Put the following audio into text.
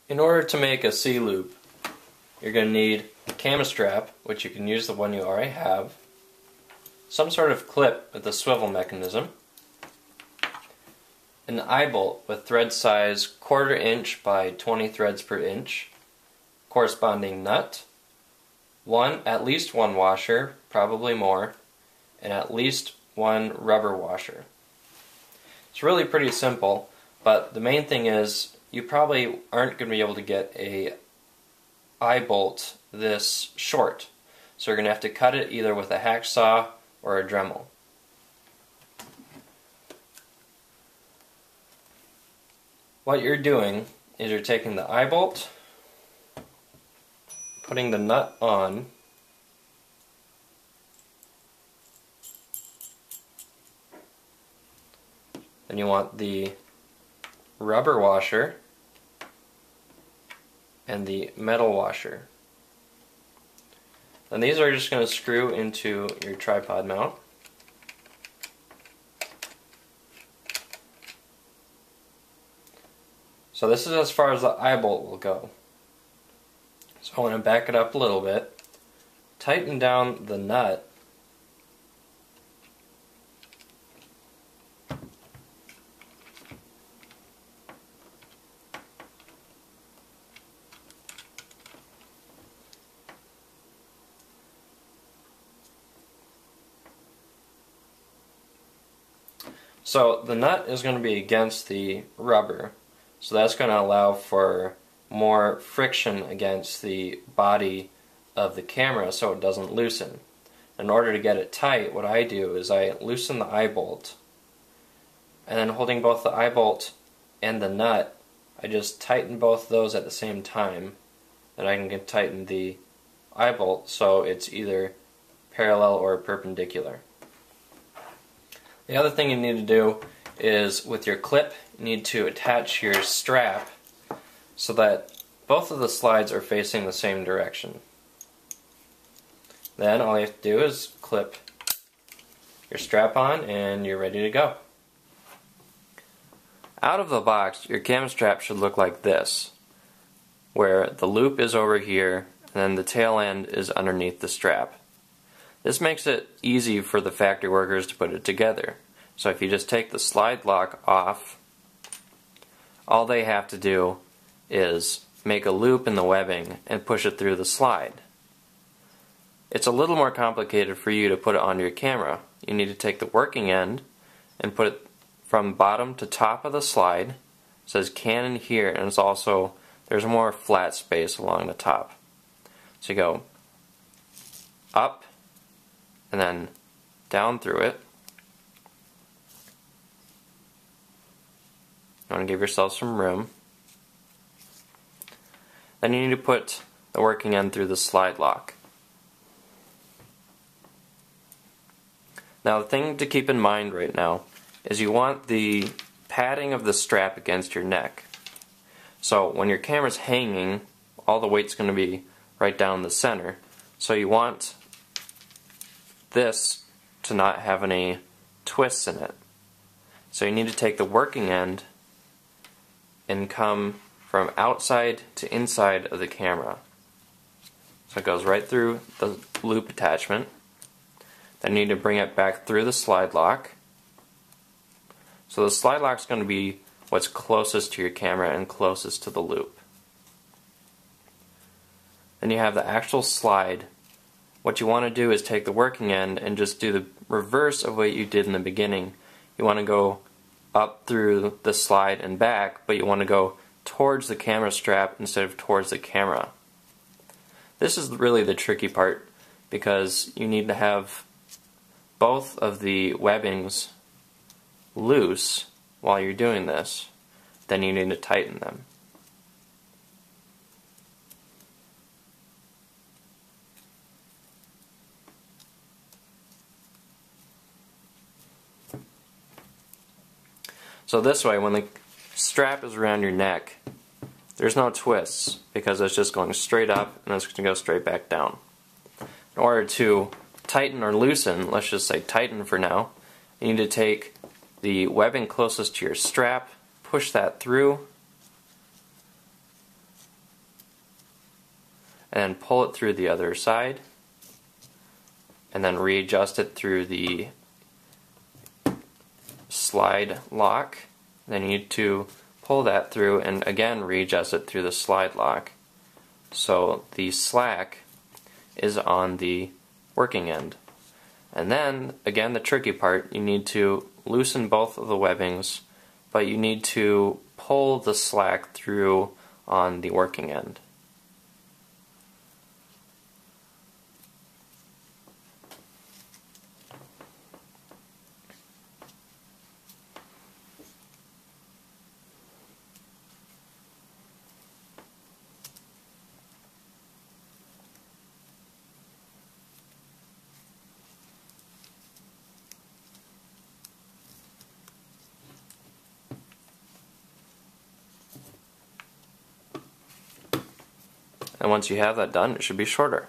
In order to make a C-loop, you're going to need a camera strap, which you can use the one you already have, some sort of clip with a swivel mechanism, an eye bolt with thread size 1/4 inch by 20 threads per inch, corresponding nut, at least one washer, probably more, and at least one rubber washer. It's really pretty simple, but the main thing is you probably aren't going to be able to get a eye bolt this short, so you're going to have to cut it either with a hacksaw or a Dremel. What you're doing is you're taking the eye bolt, putting the nut on, then you want the rubber washer and the metal washer. And these are just going to screw into your tripod mount. So this is as far as the eye bolt will go. So I want to back it up a little bit, tighten down the nut, so the nut is going to be against the rubber, so that's going to allow for more friction against the body of the camera so it doesn't loosen. In order to get it tight, what I do is I loosen the eye bolt, and then holding both the eye bolt and the nut, I just tighten both of those at the same time, and I can tighten the eye bolt so it's either parallel or perpendicular. The other thing you need to do is with your clip, you need to attach your strap so that both of the slides are facing the same direction. Then all you have to do is clip your strap on and you're ready to go. Out of the box, your camera strap should look like this, where the loop is over here and then the tail end is underneath the strap. This makes it easy for the factory workers to put it together. So if you just take the slide lock off, all they have to do is make a loop in the webbing and push it through the slide. It's a little more complicated for you to put it on your camera. You need to take the working end and put it from bottom to top of the slide. It says Canon here, and it's also, there's more flat space along the top. So you go up and then down through it. You want to give yourself some room. Then you need to put the working end through the slide lock. Now the thing to keep in mind right now is you want the padding of the strap against your neck. So when your camera's hanging, all the weight's going to be right down the center. So you want this to not have any twists in it. So you need to take the working end and come from outside to inside of the camera. So it goes right through the loop attachment. Then you need to bring it back through the slide lock. So the slide lock is going to be what's closest to your camera and closest to the loop. Then you have the actual slide. What you want to do is take the working end and just do the reverse of what you did in the beginning. You want to go up through the slide and back, but you want to go towards the camera strap instead of towards the camera. This is really the tricky part because you need to have both of the webbings loose while you're doing this. Then you need to tighten them. So this way, when the strap is around your neck, there's no twists because it's just going straight up and it's going to go straight back down. In order to tighten or loosen, let's just say tighten for now, you need to take the webbing closest to your strap, push that through, and pull it through the other side, and then readjust it through the slide lock. Then you need to pull that through and again readjust it through the slide lock. So the slack is on the working end. And then, again, the tricky part, you need to loosen both of the webbings, but you need to pull the slack through on the working end. And once you have that done, it should be shorter.